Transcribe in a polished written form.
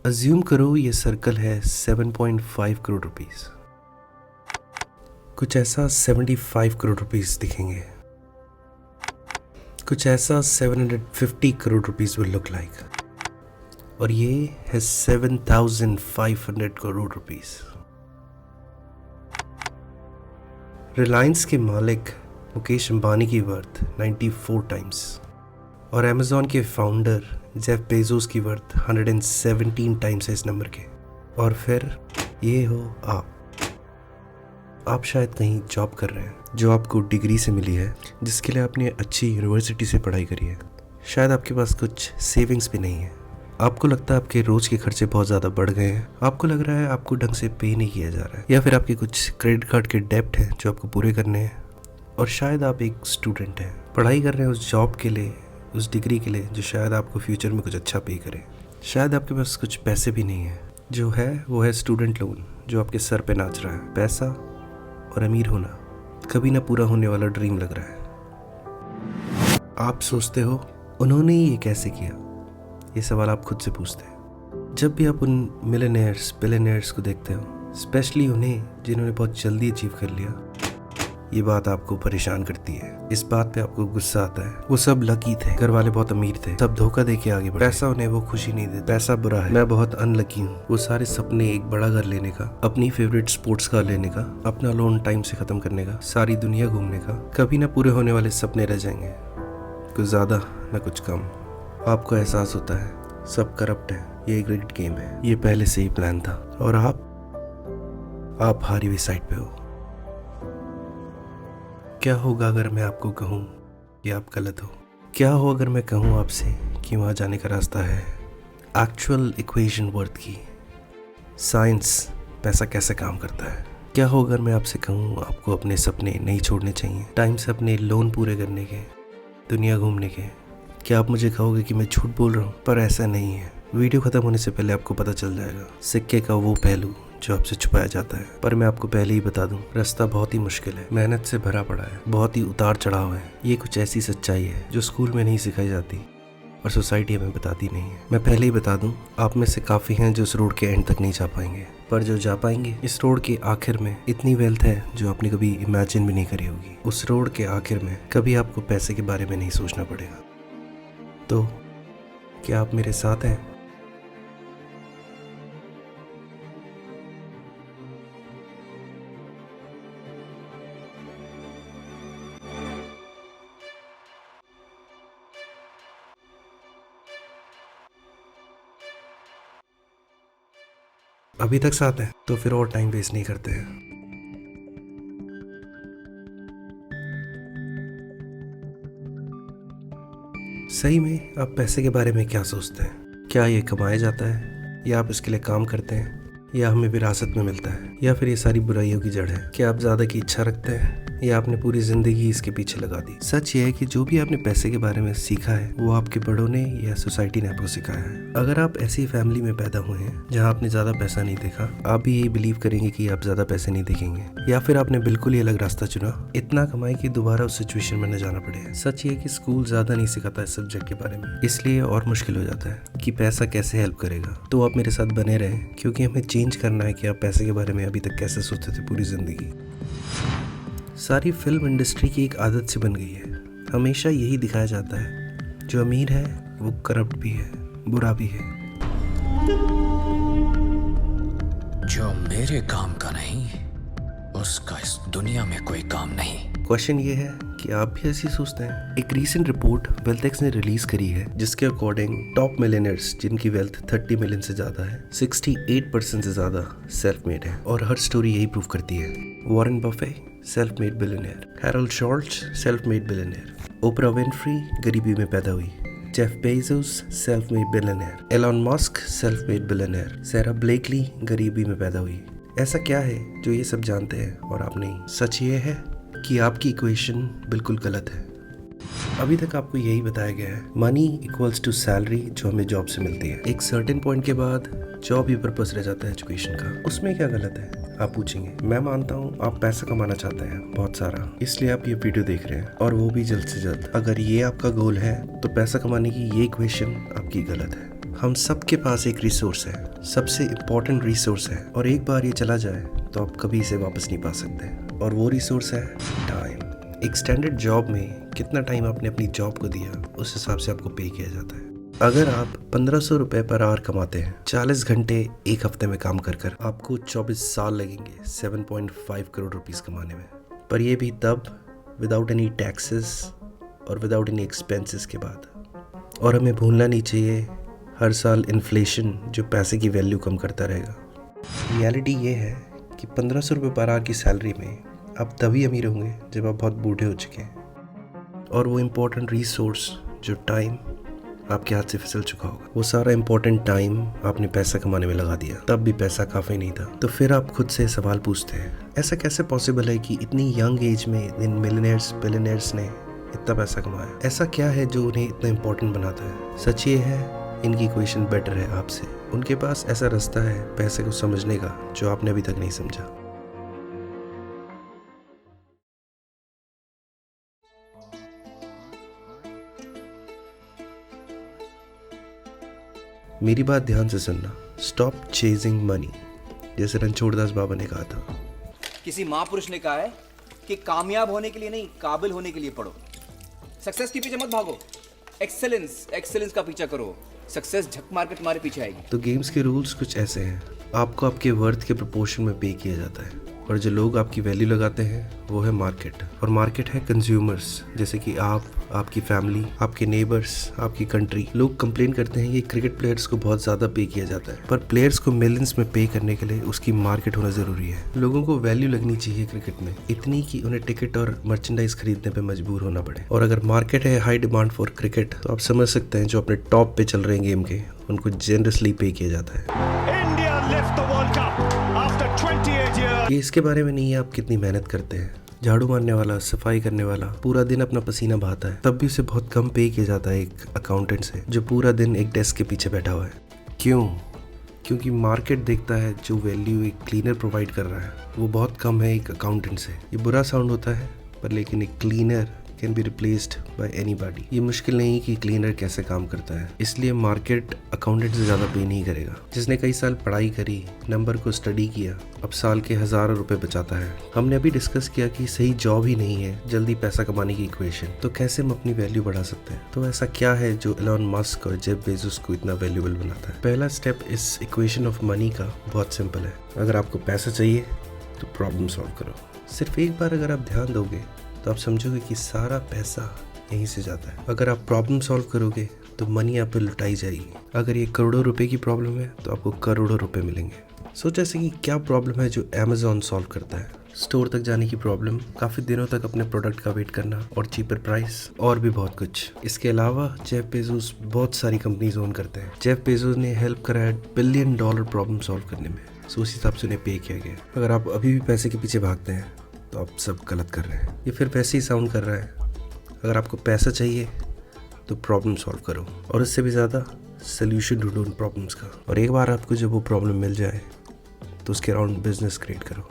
Assume करो ये circle है 7.5 करोड़ रुपीस। कुछ ऐसा 75 करोड़ रुपीस दिखेंगे। कुछ ऐसा 750 crore rupees will look like. और ये है 7,500 करोड़ रुपीस। रिलायंस के मालिक मुकेश अंबानी की वर्थ 94 टाइम्स और अमेज़ॉन के फाउंडर जेफ बेजोस की वर्थ 117 टाइम्स है इस नंबर के। और फिर ये हो आप शायद कहीं जॉब कर रहे हैं जो आपको डिग्री से मिली है, जिसके लिए आपने अच्छी यूनिवर्सिटी से पढ़ाई करी है। शायद आपके पास कुछ सेविंग्स भी नहीं है। आपको लगता है आपके रोज के खर्चे बहुत ज़्यादा बढ़ गए हैं। आपको लग रहा है आपको ढंग से पे नहीं किया जा रहा है, या फिर आपके कुछ क्रेडिट कार्ड के डेब्ट हैं जो आपको पूरे करने हैं। और शायद आप एक स्टूडेंट हैं, पढ़ाई कर रहे हैं उस जॉब के लिए, उस डिग्री के लिए जो शायद आपको फ्यूचर में कुछ अच्छा पे करे। शायद आपके पास कुछ पैसे भी नहीं है। जो है वो है स्टूडेंट लोन जो आपके सर पे नाच रहा है। पैसा और अमीर होना कभी ना पूरा होने वाला ड्रीम लग रहा है। आप सोचते हो उन्होंने ये कैसे किया? ये सवाल आप खुद से पूछते हैं। जब भी आप उन मिलियनेयर्स बिलियनेयर्स को देखते हो, स्पेशली उन्हें जिन्होंने बहुत जल्दी अचीव कर लिया, ये बात आपको परेशान करती है। इस बात पे आपको गुस्सा आता है। वो सब लकी थे, घर वाले बहुत अमीर थे, सब धोखा दे के आगे बढ़े। पैसा उन्हें वो खुशी नहीं देता। पैसा बुरा है, मैं बहुत अनलकी हूँ। वो सारे सपने, एक बड़ा घर लेने का, अपनी फेवरेट स्पोर्ट्स कार लेने का, अपना लोन टाइम से खत्म करने का, सारी दुनिया घूमने का, कभी ना पूरे होने वाले सपने रह जाएंगे। कुछ ज्यादा ना कुछ कम। आपको एहसास होता है सब करप्ट है, ये एक रिग्ड गेम है, ये पहले से ही प्लान था और आप हारी हुई साइड पे हो। क्या होगा अगर मैं आपको कहूँ कि आप गलत हो? क्या हो अगर मैं कहूँ आपसे कि वहाँ जाने का रास्ता है एक्चुअल इक्वेशन वर्थ की, साइंस, पैसा कैसे काम करता है? क्या हो अगर मैं आपसे कहूँ आपको अपने सपने नहीं छोड़ने चाहिए, टाइम से अपने लोन पूरे करने के, दुनिया घूमने के? क्या आप मुझे कहोगे कि मैं झूठ बोल रहा हूँ? पर ऐसा नहीं है। वीडियो खत्म होने से पहले आपको पता चल जाएगा सिक्के का वो पहलू जो आपसे छुपाया जाता है। पर मैं आपको पहले ही बता दूं, रास्ता बहुत ही मुश्किल है, मेहनत से भरा पड़ा है, बहुत ही उतार चढ़ाव है। ये कुछ ऐसी सच्चाई है जो स्कूल में नहीं सिखाई जाती और सोसाइटी हमें बताती नहीं है। मैं पहले ही बता दूं, आप में से काफ़ी हैं जो इस रोड के एंड तक नहीं जा पाएंगे, पर जो जा पाएंगे, इस रोड के आखिर में इतनी वेल्थ है जो आपने कभी इमेजिन भी नहीं करी होगी। उस रोड के आखिर में कभी आपको पैसे के बारे में नहीं सोचना पड़ेगा। तो क्या आप मेरे साथ हैं? अभी तक साथ हैं? तो फिर और टाइम वेस्ट नहीं करते हैं। सही में आप पैसे के बारे में क्या सोचते हैं? क्या ये कमाया जाता है, या आप इसके लिए काम करते हैं, या हमें विरासत में मिलता है, या फिर ये सारी बुराइयों की जड़ है? क्या आप ज़्यादा की इच्छा रखते हैं, या आपने पूरी ज़िंदगी इसके पीछे लगा दी? सच ये है कि जो भी आपने पैसे के बारे में सीखा है वो आपके बड़ों ने या सोसाइटी ने आपको सिखाया है। अगर आप ऐसी फैमिली में पैदा हुए हैं जहाँ आपने ज़्यादा पैसा नहीं देखा, आप भी यही बिलीव करेंगे कि आप ज़्यादा पैसे नहीं देखेंगे, या फिर आपने बिल्कुल ही अलग रास्ता चुना, इतना कमाए कि दोबारा उस सिचुएशन में न जाना पड़े। सच ये है कि स्कूल ज़्यादा नहीं सिखाता इस सब्जेक्ट के बारे में, इसलिए और मुश्किल हो जाता है कि पैसा कैसे हेल्प करेगा। तो आप मेरे साथ बने रहें, क्योंकि हमें चेंज करना है कि आप पैसे के बारे में अभी तक कैसे सोचते थे पूरी ज़िंदगी। सारी फिल्म इंडस्ट्री की एक आदत सी बन गई है, हमेशा यही दिखाया जाता है जो अमीर है वो करप्ट भी है, बुरा भी है। जो मेरे काम का नहीं, उसका इस दुनिया में कोई काम नहीं। क्वेश्चन ये है कि आप भी ऐसी सोचते हैं? एक रीसेंट रिपोर्ट वेल्थएक्स ने रिलीज करी है जिसके अकॉर्डिंग टॉप मिलियनर्स जिनकी वेल्थ 30 मिलियन से ज्यादा है, 68% से ज्यादा सेल्फ मेड है। और हर स्टोरी यही प्रूव करती है। Warren Buffett self made billionaire, Harold Schultz self made billionaire, Oprah Winfrey गरीबी में पैदा हुई, Jeff Bezos self made billionaire, Elon Musk self made billionaire, Sara Blakely गरीबी में पैदा हुई। ऐसा क्या है जो ये सब जानते हैं और आप नहीं? सच ये है कि आपकी इक्वेशन बिल्कुल गलत है। अभी तक आपको यही बताया गया है, मनी इक्वल्स टू सैलरी जो हमें जॉब से मिलती है। एक सर्टेन पॉइंट के बाद जॉब ही पर्पस रह जाता है एजुकेशन का। उसमें क्या गलत है आप पूछेंगे। मैं मानता हूँ आप पैसा कमाना चाहते हैं बहुत सारा, इसलिए आप ये वीडियो देख रहे हैं, और वो भी जल्द से जल्द। अगर ये आपका गोल है तो पैसा कमाने की ये इक्वेशन आपकी गलत है। हम सबके पास एक रिसोर्स है, सबसे इम्पोर्टेंट रिसोर्स है, और एक बार ये चला जाए तो आप कभी इसे वापस नहीं पा सकते। और वो रिसोर्स है टाइम। एक स्टैंडर्ड जॉब में कितना टाइम आपने अपनी जॉब को दिया, उस हिसाब से आपको पे किया जाता है। अगर आप 1500 रुपये पर आवर कमाते हैं, 40 घंटे एक हफ्ते में काम कर कर, आपको 24 साल लगेंगे 7.5 करोड़ रुपीस कमाने में। पर ये भी तब विदाउट एनी टैक्सेस और विदाउट एनी एक्सपेंसेस के बाद। और हमें भूलना नहीं चाहिए, हर साल इन्फ्लेशन जो पैसे की वैल्यू कम करता रहेगा। रियलिटी ये है कि 1500 रुपये पर आवर की सैलरी में आप तभी अमीर होंगे जब आप बहुत बूढ़े हो चुके हैं, और वो इम्पोर्टेंट रिसोर्स जो टाइम आपके हाथ से फिसल चुका होगा। वो सारा इम्पोर्टेंट टाइम आपने पैसा कमाने में लगा दिया, तब भी पैसा काफ़ी नहीं था। तो फिर आप खुद से सवाल पूछते हैं, ऐसा कैसे पॉसिबल है कि इतनी यंग एज में इन मिलियनेयर्स बिलियनेयर्स ने इतना पैसा कमाया? ऐसा क्या है जो उन्हें इतना इम्पोर्टेंट बनाता है? सच ये है, इनकी क्वेश्चन बेटर है आपसे। उनके पास ऐसा रास्ता है पैसे को समझने का जो आपने अभी तक नहीं समझा। मेरी बात ध्यान से सुनना। स्टॉप चेजिंग मनी, जैसे रणछोड़दास बाबा ने कहा था। किसी महापुरुष ने कहा है कि कामयाब होने के लिए नहीं, काबिल होने के लिए पढ़ो। सक्सेस के पीछे मत भागो, एक्सेलेंस का पीछा करो। सक्सेस झक मार के तुम्हारे पीछे आएगी। तो गेम्स के रूल्स कुछ ऐसे हैं, आपको आपके वर्थ के प्रोपोर्शन में पे किया जाता है, और जो लोग आपकी वैल्यू लगाते हैं वो है मार्केट। और मार्केट है कंज्यूमर्स, जैसे कि आप, आपकी फैमिली, आपके नेबर्स, आपकी कंट्री। लोग कंप्लेन करते हैं कि क्रिकेट प्लेयर्स को बहुत ज़्यादा पे किया जाता है, पर प्लेयर्स को मिलियंस में पे करने के लिए उसकी मार्केट होना ज़रूरी है। लोगों को वैल्यू लगनी चाहिए क्रिकेट में, इतनी कि उन्हें टिकट और मर्चेंडाइज खरीदने पर मजबूर होना पड़े। और अगर मार्केट है हाई डिमांड फॉर क्रिकेट, तो आप समझ सकते हैं जो अपने टॉप पे चल रहे हैं गेम के, उनको जेनरसली पे किया जाता है। ये इसके बारे में नहीं है आप कितनी मेहनत करते हैं। झाड़ू मारने वाला, सफाई करने वाला पूरा दिन अपना पसीना बहाता है, तब भी उसे बहुत कम पे किया जाता है एक अकाउंटेंट से, जो पूरा दिन एक डेस्क के पीछे बैठा हुआ है। क्यों? क्योंकि मार्केट देखता है जो वैल्यू एक क्लीनर प्रोवाइड कर रहा है वो बहुत कम है एक अकाउंटेंट से। ये बुरा साउंड होता है, पर लेकिन एक cleaner can be replaced by anybody. ये मुश्किल नहीं कि क्लीनर कैसे काम करता है, इसलिए मार्केट अकाउंटेंट से ज़्यादा पे नहीं करेगा। जिसने कई साल पढ़ाई करी, नंबर को स्टडी किया, अब साल के हज़ारों रुपए बचाता है। हमने अभी डिस्कस किया कि सही जॉब ही नहीं है जल्दी पैसा कमाने की इक्वेशन, तो कैसे हम अपनी वैल्यू बढ़ा सकते हैं? तो ऐसा क्या है जो एलन मस्क और जेफ बेजोस को इतना वैल्यूबल बनाता है? पहला स्टेप इस इक्वेशन ऑफ मनी का बहुत सिंपल है। अगर आपको पैसा चाहिए तो प्रॉब्लम सॉल्व करो। सिर्फ एक बार अगर आप ध्यान दोगे तो आप समझोगे कि सारा पैसा यहीं से जाता है। अगर आप प्रॉब्लम सॉल्व करोगे तो मनी आप पे लुटाई जाएगी। अगर ये करोड़ों रुपए की प्रॉब्लम है तो आपको करोड़ों रुपए मिलेंगे। सोच ऐसे कि क्या प्रॉब्लम है जो अमेज़ॉन सॉल्व करता है? स्टोर तक जाने की प्रॉब्लम, काफ़ी दिनों तक अपने प्रोडक्ट का वेट करना और चीपर प्राइस, और भी बहुत कुछ। इसके अलावा जेफ बेजोस बहुत सारी कंपनीज ओन करते हैं। जेफ बेजोस ने हेल्प करा है $1 बिलियन प्रॉब्लम सॉल्व करने में, सो उस हिसाब से उन्हें पे किया गया। अगर आप अभी भी पैसे के पीछे भागते हैं तो आप सब गलत कर रहे हैं। ये फिर वैसे ही साउंड कर रहा है। अगर आपको पैसा चाहिए तो प्रॉब्लम सॉल्व करो, और इससे भी ज़्यादा सोल्यूशन ढूंढो उन प्रॉब्लम्स का। और एक बार आपको जब वो प्रॉब्लम मिल जाए तो उसके अराउंड बिजनेस क्रिएट करो।